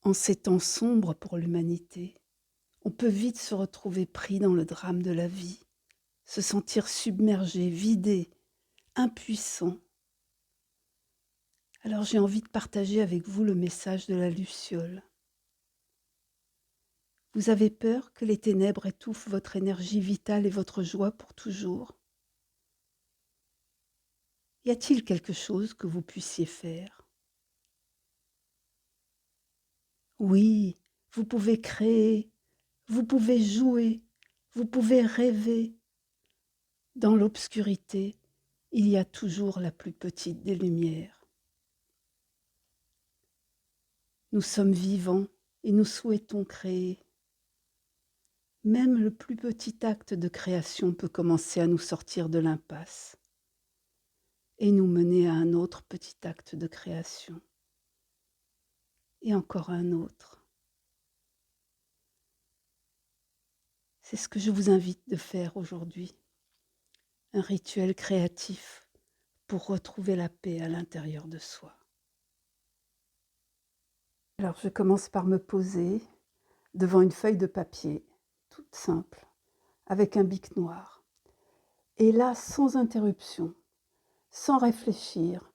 En ces temps sombres pour l'humanité, on peut vite se retrouver pris dans le drame de la vie, se sentir submergé, vidé, impuissant. Alors j'ai envie de partager avec vous le message de la Luciole. Vous avez peur que les ténèbres étouffent votre énergie vitale et votre joie pour toujours? Y a-t-il quelque chose que vous puissiez faire? Oui, vous pouvez créer, vous pouvez jouer, vous pouvez rêver. Dans l'obscurité, il y a toujours la plus petite des lumières. Nous sommes vivants et nous souhaitons créer. Même le plus petit acte de création peut commencer à nous sortir de l'impasse et nous mener à un autre petit acte de création et encore un autre. C'est ce que je vous invite de faire aujourd'hui, un rituel créatif pour retrouver la paix à l'intérieur de soi. Alors je commence par me poser devant une feuille de papier, toute simple, avec un bic noir. Et là, sans interruption, sans réfléchir,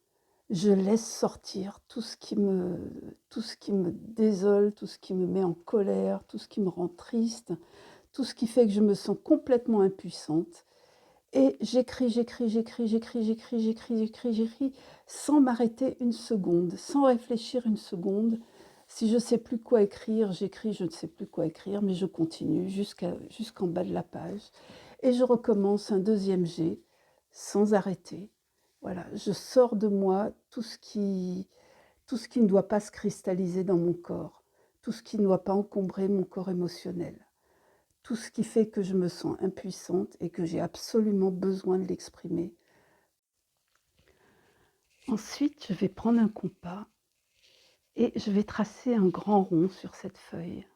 je laisse sortir tout ce qui me désole, tout ce qui me met en colère, tout ce qui me rend triste, tout ce qui fait que je me sens complètement impuissante. Et j'écris, sans m'arrêter une seconde, sans réfléchir une seconde. Si je ne sais plus quoi écrire, j'écris, je ne sais plus quoi écrire, mais je continue jusqu'en bas de la page. Et je recommence un deuxième jet, sans arrêter. Voilà, je sors de moi tout ce qui ne doit pas se cristalliser dans mon corps, tout ce qui ne doit pas encombrer mon corps émotionnel, tout ce qui fait que je me sens impuissante et que j'ai absolument besoin de l'exprimer. Ensuite, je vais prendre un compas et je vais tracer un grand rond sur cette feuille.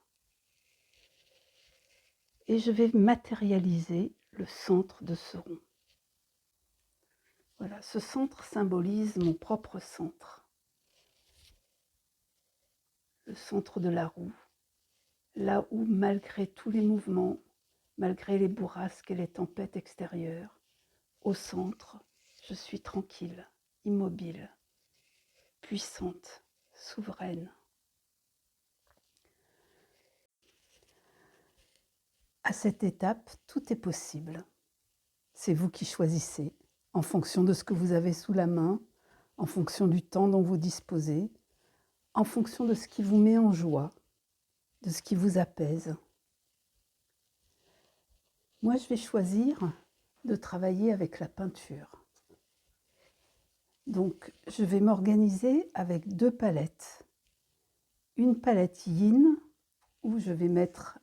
Et je vais matérialiser le centre de ce rond. Voilà, ce centre symbolise mon propre centre. Le centre de la roue, là où, malgré tous les mouvements, malgré les bourrasques et les tempêtes extérieures, au centre, je suis tranquille, immobile, puissante, souveraine. À cette étape, tout est possible. C'est vous qui choisissez, en fonction de ce que vous avez sous la main, en fonction du temps dont vous disposez, en fonction de ce qui vous met en joie, de ce qui vous apaise. Moi, je vais choisir de travailler avec la peinture. Donc, je vais m'organiser avec 2 palettes. Une palette yin, où je vais mettre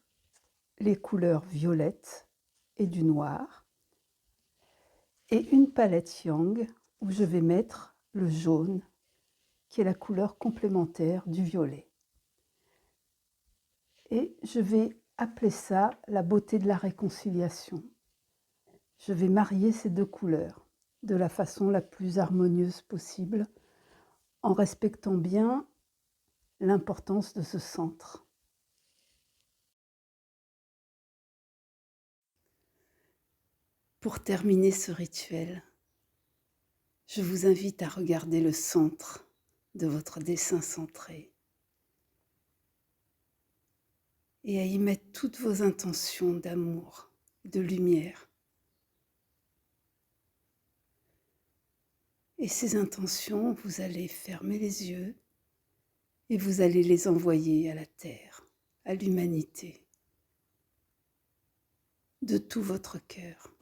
les couleurs violettes et du noir, et une palette yang, où je vais mettre le jaune, qui est la couleur complémentaire du violet. Et je vais appeler ça la beauté de la réconciliation. Je vais marier ces 2 couleurs de la façon la plus harmonieuse possible, en respectant bien l'importance de ce centre. Pour terminer ce rituel, je vous invite à regarder le centre de votre dessin centré et à y mettre toutes vos intentions d'amour, de lumière. Et ces intentions, vous allez fermer les yeux et vous allez les envoyer à la terre, à l'humanité, de tout votre cœur.